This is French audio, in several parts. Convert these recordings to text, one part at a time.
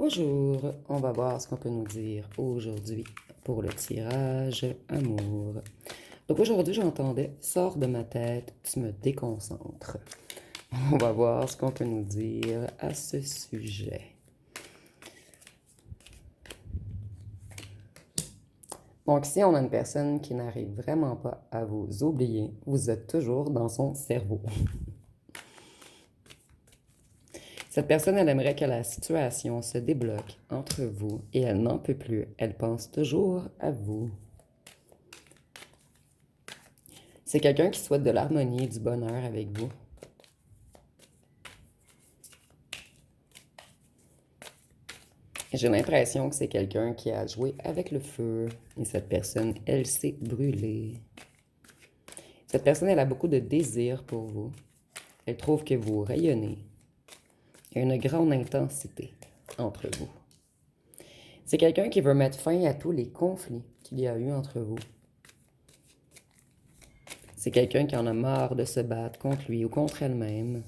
Bonjour, on va voir ce qu'on peut nous dire aujourd'hui pour le tirage amour. Donc aujourd'hui, j'entendais sors de ma tête, tu me déconcentres. On va voir ce qu'on peut nous dire à ce sujet. Donc ici, on a une personne qui n'arrive vraiment pas à vous oublier. Vous êtes toujours dans son cerveau. Cette personne, elle aimerait que la situation se débloque entre vous et elle n'en peut plus. Elle pense toujours à vous. C'est quelqu'un qui souhaite de l'harmonie et du bonheur avec vous. J'ai l'impression que c'est quelqu'un qui a joué avec le feu et cette personne, elle s'est brûlée. Cette personne, elle a beaucoup de désir pour vous. Elle trouve que vous rayonnez. Il y a une grande intensité entre vous. C'est quelqu'un qui veut mettre fin à tous les conflits qu'il y a eu entre vous. C'est quelqu'un qui en a marre de se battre contre lui ou contre elle-même.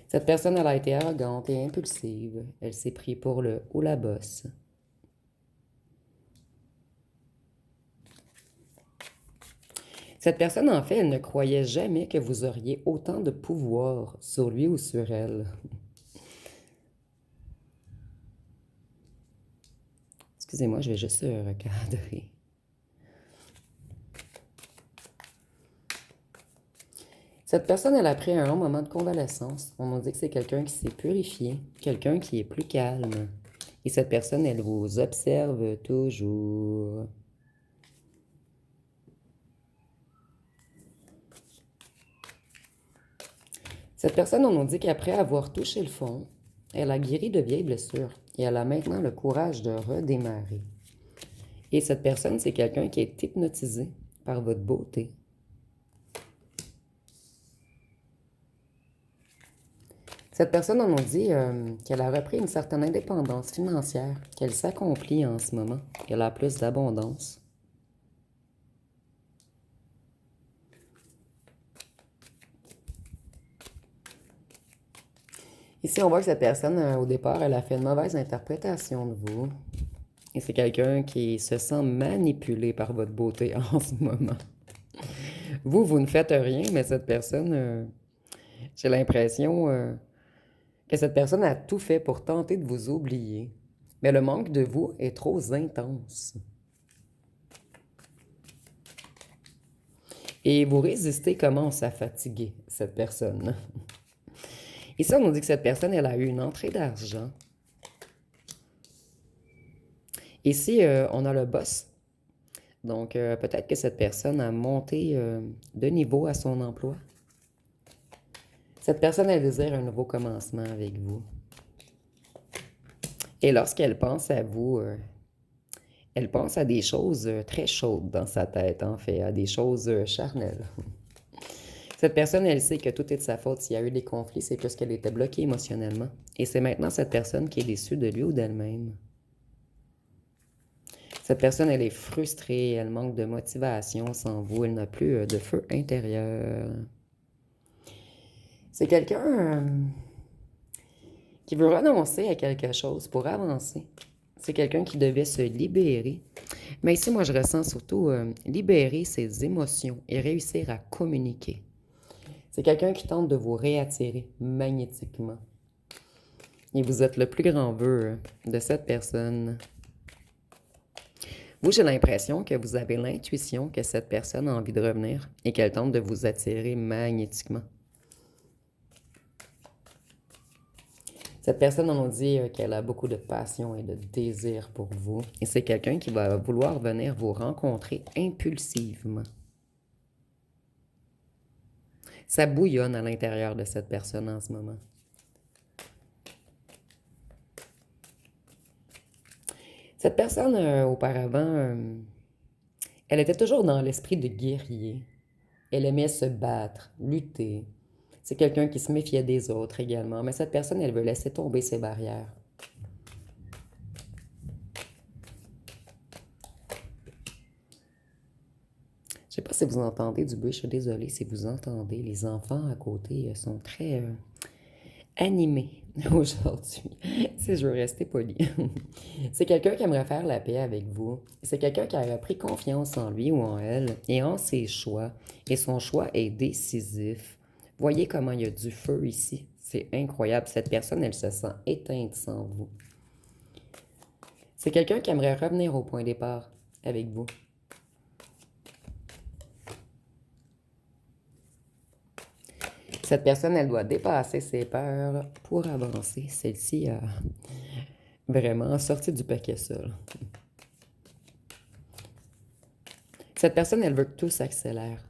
Cette personne, elle a été arrogante et impulsive. Elle s'est pris pour le ou la bosse. Cette personne, en fait, elle ne croyait jamais que vous auriez autant de pouvoir sur lui ou sur elle. Excusez-moi, je vais juste recadrer. Cette personne, elle a pris un long moment de convalescence. On nous dit que c'est quelqu'un qui s'est purifié, quelqu'un qui est plus calme. Et cette personne, elle vous observe toujours. Cette personne, on nous dit qu'après avoir touché le fond, elle a guéri de vieilles blessures et elle a maintenant le courage de redémarrer. Et cette personne, c'est quelqu'un qui est hypnotisé par votre beauté. Cette personne, on nous dit qu'elle a repris une certaine indépendance financière, qu'elle s'accomplit en ce moment, qu'elle a plus d'abondance. Ici, on voit que cette personne, au départ, elle a fait une mauvaise interprétation de vous. Et c'est quelqu'un qui se sent manipulé par votre beauté en ce moment. Vous ne faites rien, mais cette personne, j'ai l'impression que cette personne a tout fait pour tenter de vous oublier. Mais le manque de vous est trop intense. Et vous résistez commence à fatiguer cette personne. Ici, on nous dit que cette personne, elle a eu une entrée d'argent. Ici, on a le boss. Donc, peut-être que cette personne a monté de niveau à son emploi. Cette personne, elle désire un nouveau commencement avec vous. Et lorsqu'elle pense à vous, elle pense à des choses très chaudes dans sa tête, en fait, à des choses charnelles. Cette personne, elle sait que tout est de sa faute. S'il y a eu des conflits, c'est parce qu'elle était bloquée émotionnellement. Et c'est maintenant cette personne qui est déçue de lui ou d'elle-même. Cette personne, elle est frustrée, elle manque de motivation sans vous, elle n'a plus de feu intérieur. C'est quelqu'un qui veut renoncer à quelque chose pour avancer. C'est quelqu'un qui devait se libérer. Mais ici, moi, je ressens surtout libérer ses émotions et réussir à communiquer. C'est quelqu'un qui tente de vous réattirer magnétiquement. Et vous êtes le plus grand vœu de cette personne. Vous, j'ai l'impression que vous avez l'intuition que cette personne a envie de revenir et qu'elle tente de vous attirer magnétiquement. Cette personne, on nous dit qu'elle a beaucoup de passion et de désir pour vous. Et c'est quelqu'un qui va vouloir venir vous rencontrer impulsivement. Ça bouillonne à l'intérieur de cette personne en ce moment. Cette personne, auparavant, elle était toujours dans l'esprit de guerrier. Elle aimait se battre, lutter. C'est quelqu'un qui se méfiait des autres également. Mais cette personne, elle veut laisser tomber ses barrières. sais pas si vous entendez du bruit, je suis désolée si vous entendez. Les enfants à côté sont très animés aujourd'hui, si je veux rester poli. C'est quelqu'un qui aimerait faire la paix avec vous. C'est quelqu'un qui a pris confiance en lui ou en elle et en ses choix. Et son choix est décisif. Voyez comment il y a du feu ici. C'est incroyable. Cette personne, elle se sent éteinte sans vous. C'est quelqu'un qui aimerait revenir au point départ avec vous. Cette personne, elle doit dépasser ses peurs pour avancer. Celle-ci a vraiment sorti du paquet seul. Cette personne, elle veut que tout s'accélère.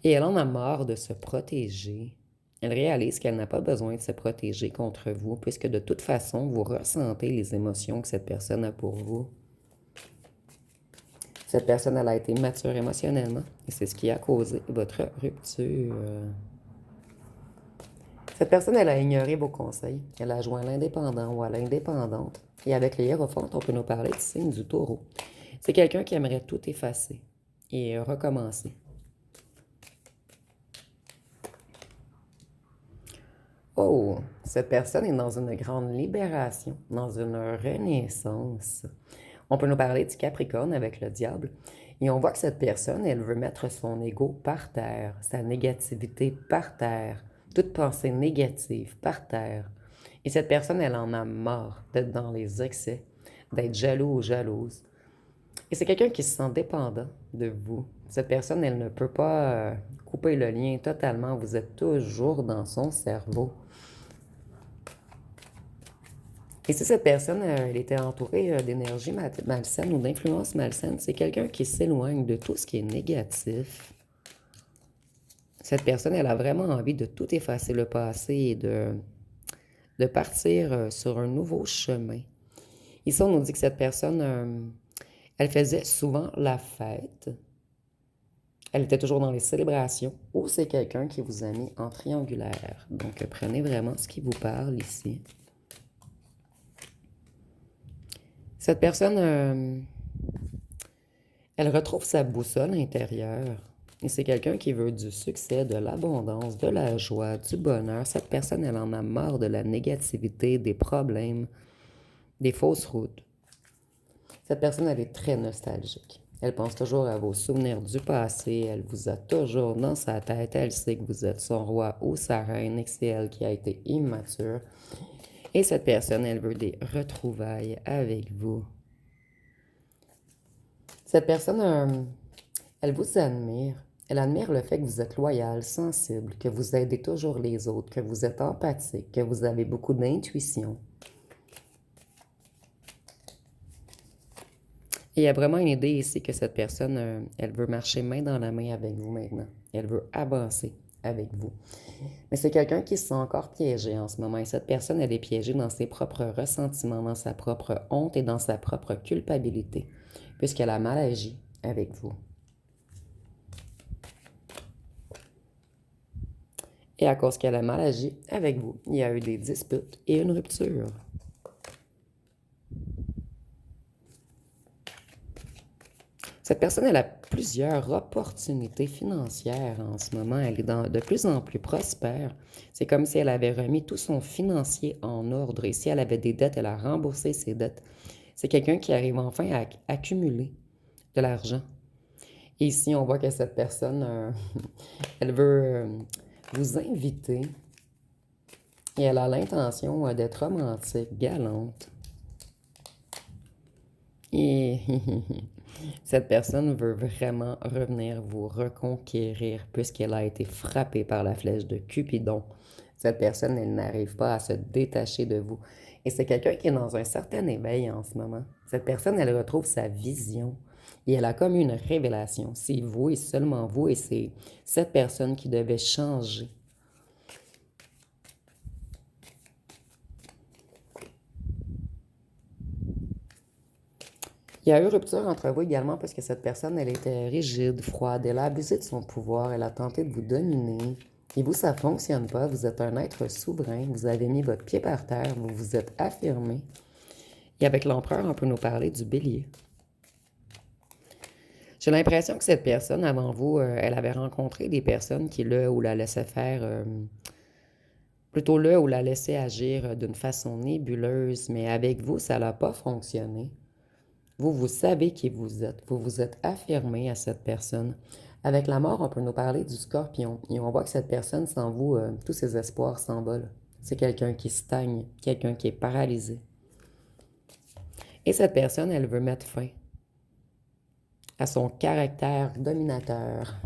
Et elle en a marre de se protéger. Elle réalise qu'elle n'a pas besoin de se protéger contre vous, puisque de toute façon, vous ressentez les émotions que cette personne a pour vous. Cette personne, elle a été mature émotionnellement, et c'est ce qui a causé votre rupture. Cette personne, elle a ignoré vos conseils. Elle a joint l'indépendant ou à l'indépendante. Et avec les hiérophants, on peut nous parler du signe du taureau. C'est quelqu'un qui aimerait tout effacer et recommencer. Oh, cette personne est dans une grande libération, dans une renaissance. On peut nous parler du Capricorne avec le diable. Et on voit que cette personne, elle veut mettre son ego par terre, sa négativité par terre, toute pensée négative par terre. Et cette personne, elle en a marre d'être dans les excès, d'être jaloux ou jalouse. Et c'est quelqu'un qui se sent dépendant de vous. Cette personne, elle ne peut pas couper le lien totalement. Vous êtes toujours dans son cerveau. Et si cette personne, elle était entourée d'énergie malsaine ou d'influence malsaine, c'est quelqu'un qui s'éloigne de tout ce qui est négatif. Cette personne, elle a vraiment envie de tout effacer le passé et de partir sur un nouveau chemin. Ici, on nous dit que cette personne, elle faisait souvent la fête. Elle était toujours dans les célébrations ou c'est quelqu'un qui vous a mis en triangulaire. Donc, prenez vraiment ce qui vous parle ici. Cette personne, elle retrouve sa boussole intérieure. Et c'est quelqu'un qui veut du succès, de l'abondance, de la joie, du bonheur. Cette personne, elle en a marre de la négativité, des problèmes, des fausses routes. Cette personne, elle est très nostalgique. Elle pense toujours à vos souvenirs du passé. Elle vous a toujours dans sa tête. Elle sait que vous êtes son roi ou sa reine et que c'est elle qui a été immature. Et cette personne, elle veut des retrouvailles avec vous. Cette personne, elle vous admire. Elle admire le fait que vous êtes loyal, sensible, que vous aidez toujours les autres, que vous êtes empathique, que vous avez beaucoup d'intuition. Et il y a vraiment une idée ici que cette personne, elle veut marcher main dans la main avec vous maintenant. Elle veut avancer avec vous. Mais c'est quelqu'un qui se sent encore piégé en ce moment. Et cette personne, elle est piégée dans ses propres ressentiments, dans sa propre honte et dans sa propre culpabilité, puisqu'elle a mal agi avec vous. Et à cause qu'elle a mal agi avec vous, il y a eu des disputes et une rupture. Cette personne, elle a plusieurs opportunités financières en ce moment. Elle est de plus en plus prospère. C'est comme si elle avait remis tout son financier en ordre. Et si elle avait des dettes, elle a remboursé ses dettes. C'est quelqu'un qui arrive enfin à accumuler de l'argent. Et ici, on voit que cette personne, elle veut vous inviter. Et elle a l'intention d'être romantique, galante. Et cette personne veut vraiment revenir vous reconquérir puisqu'elle a été frappée par la flèche de Cupidon. Cette personne, elle n'arrive pas à se détacher de vous. Et c'est quelqu'un qui est dans un certain éveil en ce moment. Cette personne, elle retrouve sa vision. Et elle a comme une révélation. C'est vous et seulement vous. Et c'est cette personne qui devait changer. Il y a eu rupture entre vous également parce que cette personne, elle était rigide, froide, elle a abusé de son pouvoir, elle a tenté de vous dominer. Et vous, ça ne fonctionne pas, vous êtes un être souverain, vous avez mis votre pied par terre, vous vous êtes affirmé. Et avec l'empereur, on peut nous parler du bélier. J'ai l'impression que cette personne, avant vous, elle avait rencontré des personnes qui, le ou la laissaient faire, plutôt le ou la laissaient agir d'une façon nébuleuse, mais avec vous, ça n'a pas fonctionné. Vous, vous savez qui vous êtes. Vous vous êtes affirmé à cette personne. Avec la mort, on peut nous parler du scorpion. Et on voit que cette personne, sans vous, tous ses espoirs s'envolent. C'est quelqu'un qui stagne, quelqu'un qui est paralysé. Et cette personne, elle veut mettre fin à son caractère dominateur.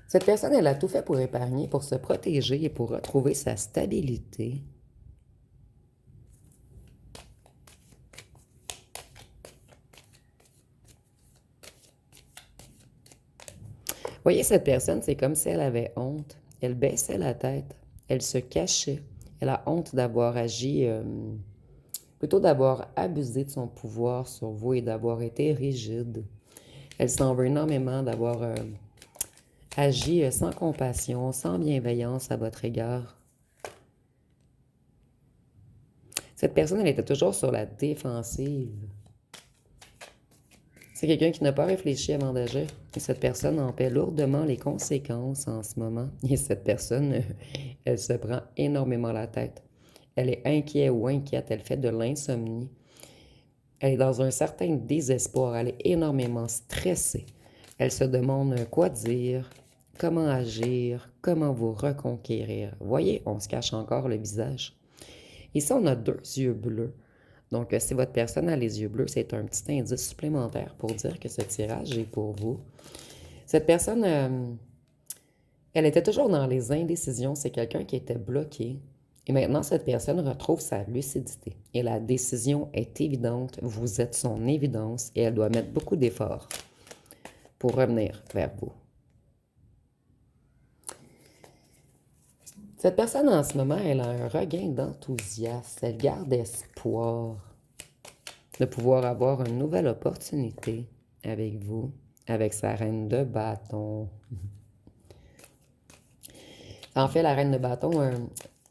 Cette personne, elle a tout fait pour épargner, pour se protéger et pour retrouver sa stabilité. Voyez, cette personne, c'est comme si elle avait honte. Elle baissait la tête. Elle se cachait. Elle a honte d'avoir agi, plutôt d'avoir abusé de son pouvoir sur vous et d'avoir été rigide. Elle s'en veut énormément d'avoir agi sans compassion, sans bienveillance à votre égard. Cette personne, elle était toujours sur la défensive. C'est quelqu'un qui n'a pas réfléchi avant d'agir. Et cette personne en paie lourdement les conséquences en ce moment. Et cette personne, elle se prend énormément la tête. Elle est inquiète ou inquiète, elle fait de l'insomnie. Elle est dans un certain désespoir, elle est énormément stressée. Elle se demande quoi dire, comment agir, comment vous reconquérir. Voyez, on se cache encore le visage. Ici, on a 2 yeux bleus. Donc, si votre personne a les yeux bleus, c'est un petit indice supplémentaire pour dire que ce tirage est pour vous. Cette personne, elle était toujours dans les indécisions. C'est quelqu'un qui était bloqué. Et maintenant, cette personne retrouve sa lucidité. Et la décision est évidente. Vous êtes son évidence et elle doit mettre beaucoup d'efforts pour revenir vers vous. Cette personne, en ce moment, elle a un regain d'enthousiasme. Elle garde espoir de pouvoir avoir une nouvelle opportunité avec vous, avec sa reine de bâton. En fait, la reine de bâton,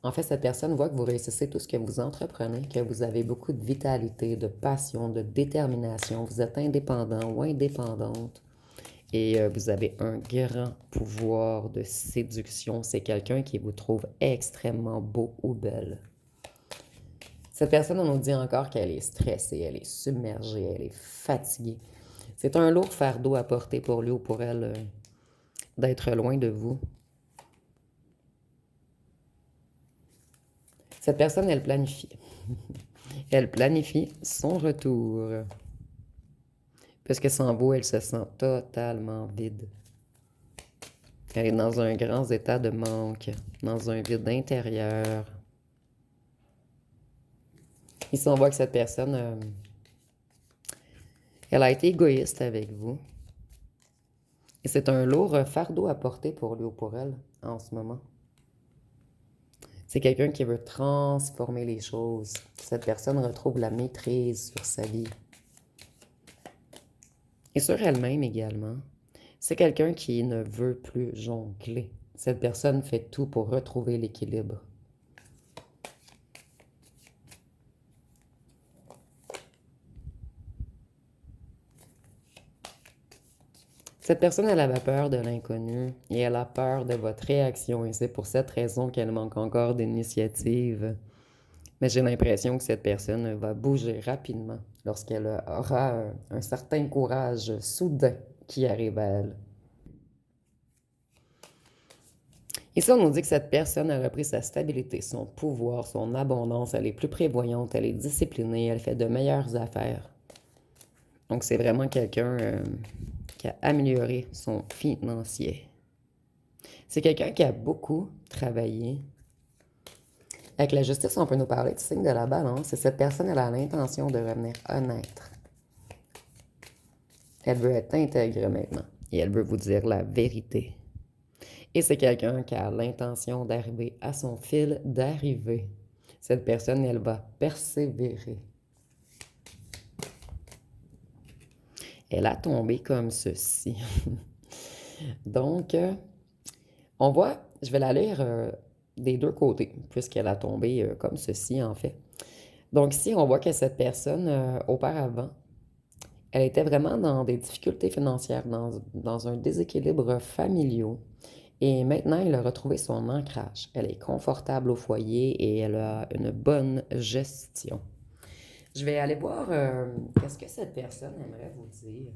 en fait, cette personne voit que vous réussissez tout ce que vous entreprenez, que vous avez beaucoup de vitalité, de passion, de détermination. Vous êtes indépendant ou indépendante. Et vous avez un grand pouvoir de séduction. C'est quelqu'un qui vous trouve extrêmement beau ou belle. Cette personne, on nous dit encore qu'elle est stressée, elle est submergée, elle est fatiguée. C'est un lourd fardeau à porter pour lui ou pour elle d'être loin de vous. Cette personne, elle planifie. Elle planifie son retour. Parce que sans vous, elle se sent totalement vide. Elle est dans un grand état de manque, dans un vide intérieur. Ici, on voit que cette personne, elle a été égoïste avec vous. Et c'est un lourd fardeau à porter pour lui ou pour elle en ce moment. C'est quelqu'un qui veut transformer les choses. Cette personne retrouve la maîtrise sur sa vie. Et sur elle-même également. C'est quelqu'un qui ne veut plus jongler. Cette personne fait tout pour retrouver l'équilibre. Cette personne, elle avait peur de l'inconnu et elle a peur de votre réaction. Et c'est pour cette raison qu'elle manque encore d'initiative. Mais j'ai l'impression que cette personne va bouger rapidement lorsqu'elle aura un certain courage soudain qui arrive à elle. Ici, on nous dit que cette personne a repris sa stabilité, son pouvoir, son abondance. Elle est plus prévoyante, elle est disciplinée, elle fait de meilleures affaires. Donc, c'est vraiment quelqu'un qui a amélioré son financier. C'est quelqu'un qui a beaucoup travaillé. Avec la justice, on peut nous parler du signe de la balance. Et cette personne, elle a l'intention de revenir honnête. Elle veut être intègre maintenant. Et elle veut vous dire la vérité. Et c'est quelqu'un qui a l'intention d'arriver à son fil d'arrivée. Cette personne, elle va persévérer. Elle a tombé comme ceci. Donc, on voit, je vais la lire des deux côtés, puisqu'elle a tombé comme ceci, en fait. Donc ici, on voit que cette personne, auparavant, elle était vraiment dans des difficultés financières, dans un déséquilibre familial. Et maintenant, elle a retrouvé son ancrage. Elle est confortable au foyer et elle a une bonne gestion. Je vais aller voir qu'est-ce que cette personne aimerait vous dire.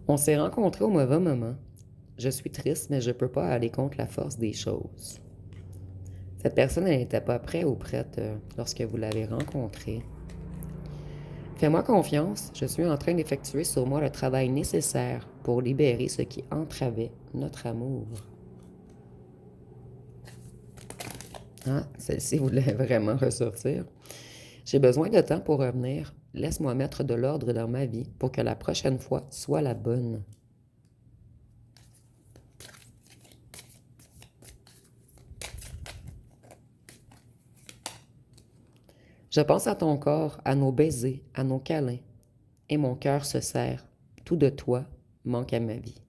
On s'est rencontrés au mauvais moment. Je suis triste, mais je ne peux pas aller contre la force des choses. Cette personne, elle n'était pas prête ou prête lorsque vous l'avez rencontrée. Fais-moi confiance, je suis en train d'effectuer sur moi le travail nécessaire pour libérer ce qui entravait notre amour. Ah, celle-ci voulait vraiment ressortir. J'ai besoin de temps pour revenir. Laisse-moi mettre de l'ordre dans ma vie pour que la prochaine fois soit la bonne. Je pense à ton corps, à nos baisers, à nos câlins, et mon cœur se serre. Tout de toi manque à ma vie.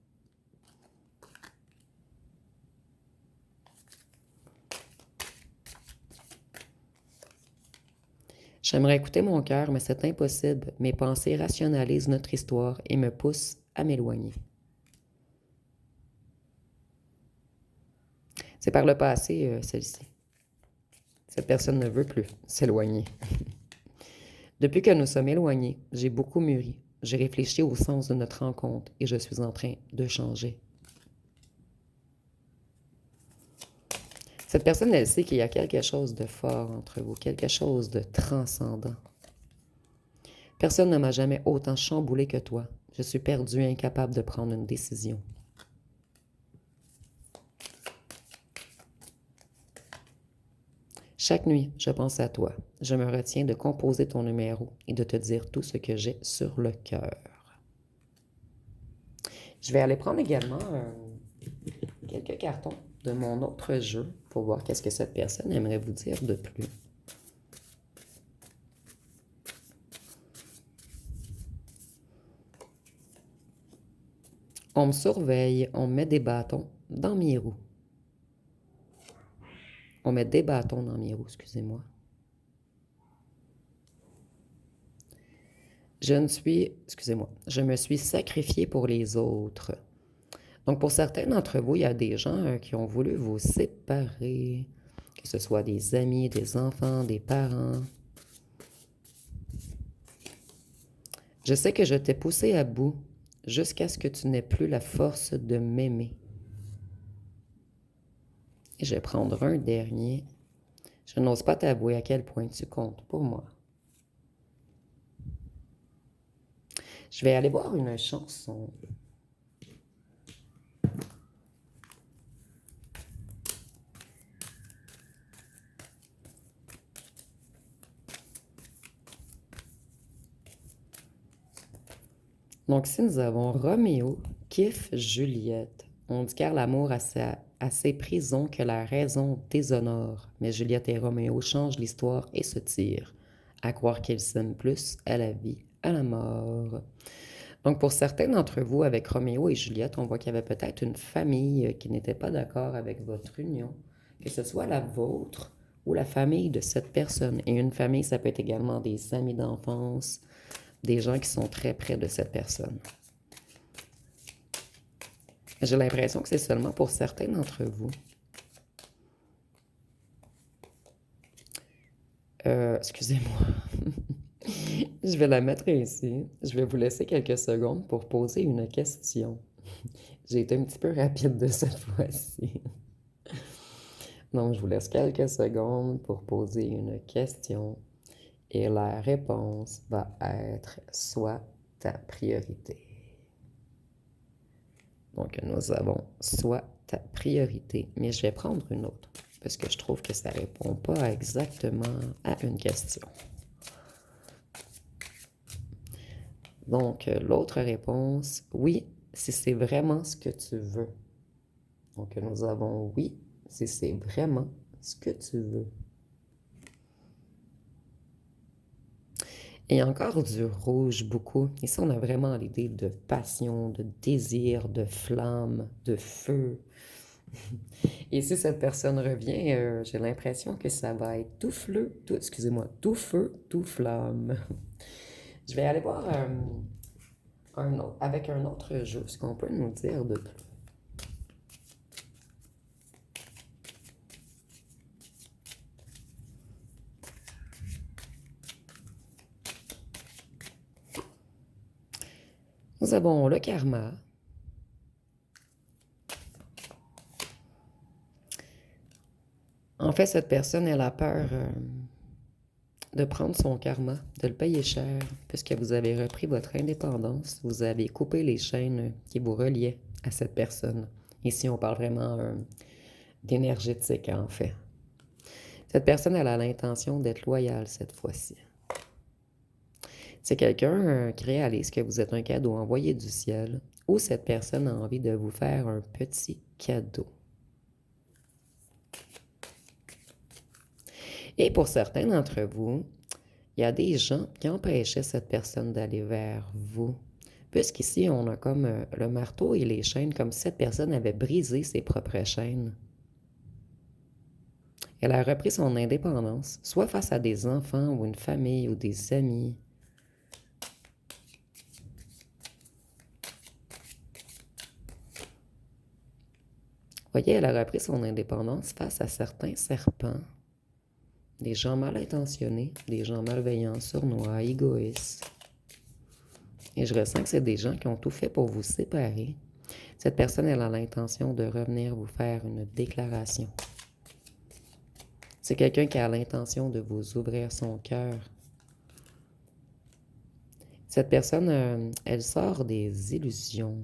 J'aimerais écouter mon cœur, mais c'est impossible. Mes pensées rationalisent notre histoire et me poussent à m'éloigner. C'est par le passé, celle-ci. Cette personne ne veut plus s'éloigner. Depuis que nous sommes éloignés, j'ai beaucoup mûri. J'ai réfléchi au sens de notre rencontre et je suis en train de changer. Cette personne, elle sait qu'il y a quelque chose de fort entre vous, quelque chose de transcendant. Personne ne m'a jamais autant chamboulé que toi. Je suis perdu et incapable de prendre une décision. Chaque nuit, je pense à toi. Je me retiens de composer ton numéro et de te dire tout ce que j'ai sur le cœur. Je vais aller prendre également quelques cartons de mon autre jeu pour voir qu'est-ce que cette personne aimerait vous dire de plus. On me surveille, on me met des bâtons dans mes roues. On met des bâtons dans mes roues, excusez-moi. Je me suis sacrifié pour les autres. Donc, pour certains d'entre vous, il y a des gens qui ont voulu vous séparer, que ce soit des amis, des enfants, des parents. Je sais que je t'ai poussé à bout jusqu'à ce que tu n'aies plus la force de m'aimer. Et je vais prendre un dernier. Je n'ose pas t'avouer à quel point tu comptes pour moi. Je vais aller voir une chanson. Donc, si nous avons Roméo, kiffe Juliette. On dit car l'amour a ses prisons que la raison déshonore. Mais Juliette et Roméo changent l'histoire et se tirent. À croire qu'ils s'aiment plus à la vie, à la mort. Donc, pour certains d'entre vous, avec Roméo et Juliette, on voit qu'il y avait peut-être une famille qui n'était pas d'accord avec votre union, que ce soit la vôtre ou la famille de cette personne. Et une famille, ça peut être également des amis d'enfance, des gens qui sont très près de cette personne. J'ai l'impression que c'est seulement pour certains d'entre vous. Excusez-moi. Je vais la mettre ici. Je vais vous laisser quelques secondes pour poser une question. J'ai été un petit peu rapide de cette fois-ci. Donc, je vous laisse quelques secondes pour poser une question. Et la réponse va être soit ta priorité. Donc, nous avons soit ta priorité, mais je vais prendre une autre parce que je trouve que ça ne répond pas exactement à une question. Donc, l'autre réponse, oui, si c'est vraiment ce que tu veux. Donc, nous avons oui, si c'est vraiment ce que tu veux. Et il y a encore du rouge beaucoup. Ici, on a vraiment l'idée de passion, de désir, de flamme, de feu. Et si cette personne revient, j'ai l'impression que ça va être tout fleu, tout, excusez-moi, tout feu, tout flamme. Je vais aller voir avec un autre jeu, ce qu'on peut nous dire de plus. Nous avons le karma. En fait, cette personne, elle a peur de prendre son karma, de le payer cher, puisque vous avez repris votre indépendance, vous avez coupé les chaînes qui vous reliaient à cette personne. Ici, on parle vraiment d'énergétique, en fait. Cette personne, elle a l'intention d'être loyale cette fois-ci. C'est quelqu'un qui réalise que vous êtes un cadeau envoyé du ciel, ou cette personne a envie de vous faire un petit cadeau. Et pour certains d'entre vous, il y a des gens qui empêchaient cette personne d'aller vers vous. Puisqu'ici, on a comme le marteau et les chaînes, comme si cette personne avait brisé ses propres chaînes. Elle a repris son indépendance, soit face à des enfants ou une famille ou des amis. Voyez, elle a repris son indépendance face à certains serpents, des gens mal intentionnés, des gens malveillants, sournois, égoïstes. Et je ressens que c'est des gens qui ont tout fait pour vous séparer. Cette personne, elle a l'intention de revenir vous faire une déclaration. C'est quelqu'un qui a l'intention de vous ouvrir son cœur. Cette personne, elle sort des illusions.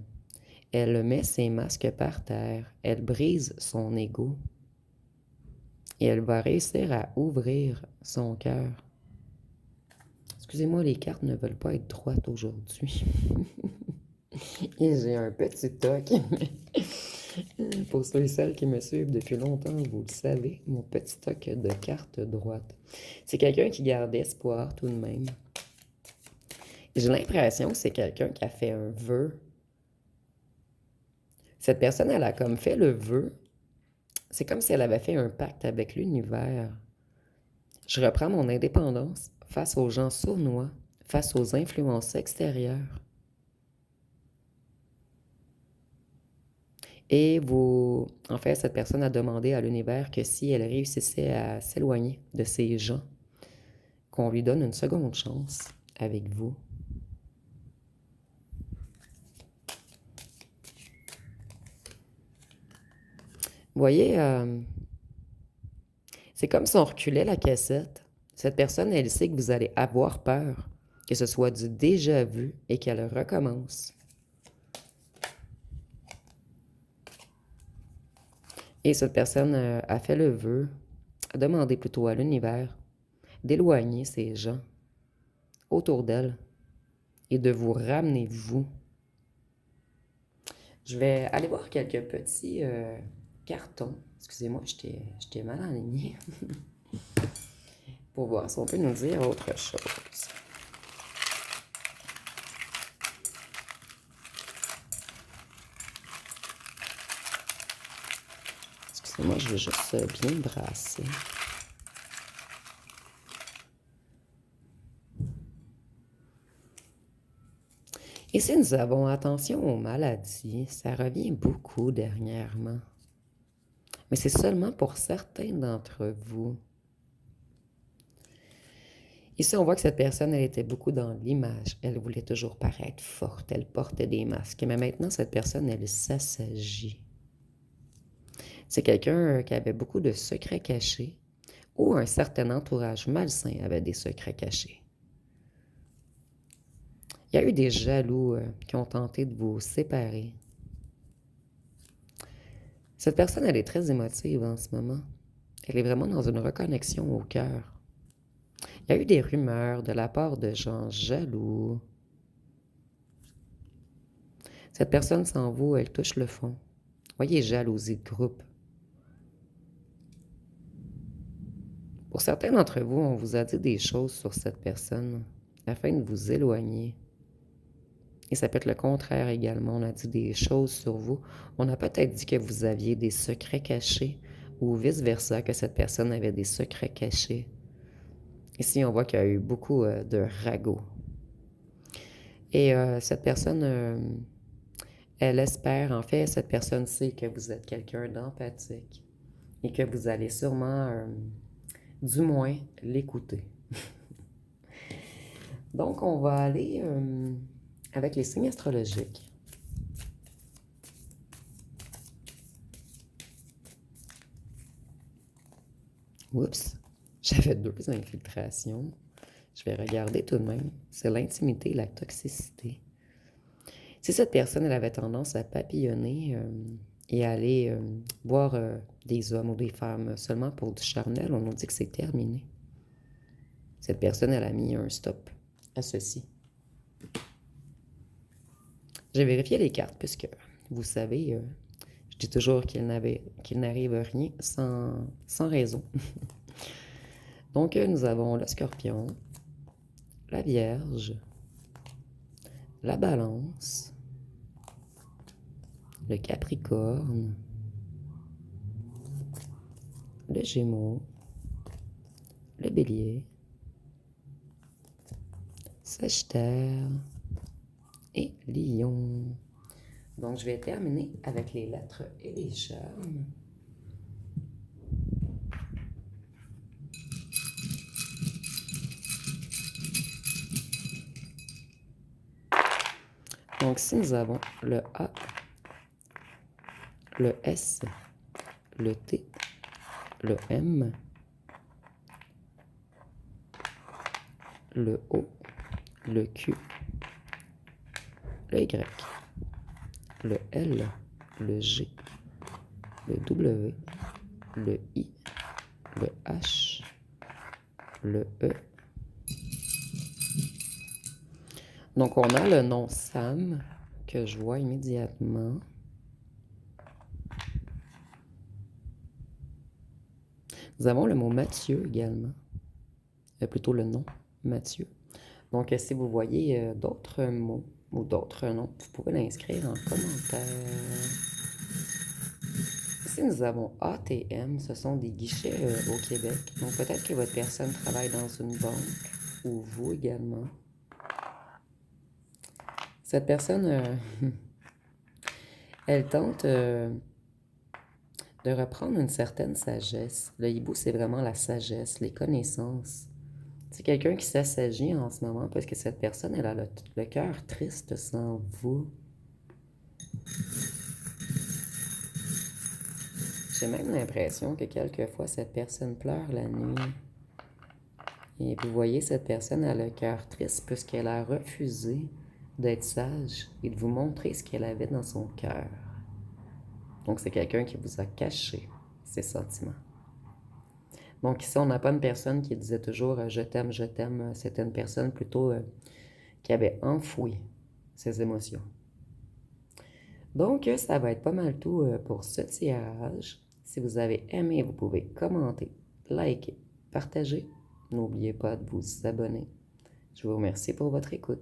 Elle met ses masques par terre. Elle brise son ego. Et elle va réussir à ouvrir son cœur. Excusez-moi, les cartes ne veulent pas être droites aujourd'hui. Et j'ai un petit toc. Pour ceux et celles qui me suivent depuis longtemps, vous le savez, mon petit toc de carte droite. C'est quelqu'un qui garde espoir tout de même. J'ai l'impression que c'est quelqu'un qui a fait un vœu. Cette personne, elle a comme fait le vœu. C'est comme si elle avait fait un pacte avec l'univers. Je reprends mon indépendance face aux gens sournois, face aux influences extérieures. Et en fait, cette personne a demandé à l'univers que si elle réussissait à s'éloigner de ces gens, qu'on lui donne une seconde chance avec vous. Vous voyez, c'est comme si on reculait la cassette. Cette personne, elle sait que vous allez avoir peur, que ce soit du déjà vu et qu'elle recommence. Et cette personne a fait le vœu, a demandé plutôt à l'univers d'éloigner ces gens autour d'elle et de vous ramener vous. Je vais aller voir quelques petits cartons. Excusez-moi, j'étais mal aligné. Pour voir si on peut nous dire autre chose. Excusez-moi, je vais juste bien brasser. Et si nous avons attention aux maladies, ça revient beaucoup dernièrement. Mais c'est seulement pour certains d'entre vous. Ici, on voit que cette personne, elle était beaucoup dans l'image. Elle voulait toujours paraître forte. Elle portait des masques. Mais maintenant, cette personne, elle s'assagit. C'est quelqu'un qui avait beaucoup de secrets cachés ou un certain entourage malsain avait des secrets cachés. Il y a eu des jaloux qui ont tenté de vous séparer. Cette personne, elle est très émotive en ce moment. Elle est vraiment dans une reconnexion au cœur. Il y a eu des rumeurs de la part de gens jaloux. Cette personne sans vous, elle touche le fond. Voyez, jalousie de groupe. Pour certains d'entre vous, on vous a dit des choses sur cette personne. afin de vous éloigner. Et ça peut être le contraire également. On a dit des choses sur vous. On a peut-être dit que vous aviez des secrets cachés ou vice-versa, que cette personne avait des secrets cachés. Ici, on voit qu'il y a eu beaucoup de ragots. Et cette personne, elle espère, en fait, cette personne sait que vous êtes quelqu'un d'empathique et que vous allez sûrement, du moins, l'écouter. Donc, on va aller avec les signes astrologiques. Oups, j'avais 2 infiltrations. Je vais regarder tout de même. C'est l'intimité et la toxicité. Si cette personne, elle avait tendance à papillonner et à aller voir des hommes ou des femmes seulement pour du charnel, on nous dit que c'est terminé. Cette personne, elle a mis un stop à ceci. J'ai vérifié les cartes puisque, vous savez, je dis toujours qu'il n'arrive rien sans raison. Donc, nous avons le Scorpion, la Vierge, la Balance, le Capricorne, le Gémeaux, le Bélier, Sagittaire et Lion. Donc, je vais terminer avec les lettres et les charmes. Donc, si nous avons le A, le S, le T, le M, le O, le Q, le Y, le L, le G, le W, le I, le H, le E. Donc, on a le nom Sam que je vois immédiatement. Nous avons le mot Mathieu également. Plutôt le nom Mathieu. Donc, si vous voyez d'autres mots ou d'autres noms, vous pouvez l'inscrire en commentaire. Ici, nous avons ATM. Ce sont des guichets au Québec. Donc, peut-être que votre personne travaille dans une banque ou vous également. Cette personne, elle tente de reprendre une certaine sagesse. Le hibou, c'est vraiment la sagesse, les connaissances. C'est quelqu'un qui s'assagit en ce moment parce que cette personne, elle a le cœur triste sans vous. J'ai même l'impression que quelquefois, cette personne pleure la nuit. Et vous voyez, cette personne a le cœur triste puisqu'elle a refusé d'être sage et de vous montrer ce qu'elle avait dans son cœur. Donc, c'est quelqu'un qui vous a caché ses sentiments. Donc, ici, on n'a pas une personne qui disait toujours je t'aime, je t'aime. C'était une personne plutôt qui avait enfoui ses émotions. Donc, ça va être pas mal tout pour ce tirage. Si vous avez aimé, vous pouvez commenter, liker, partager. N'oubliez pas de vous abonner. Je vous remercie pour votre écoute.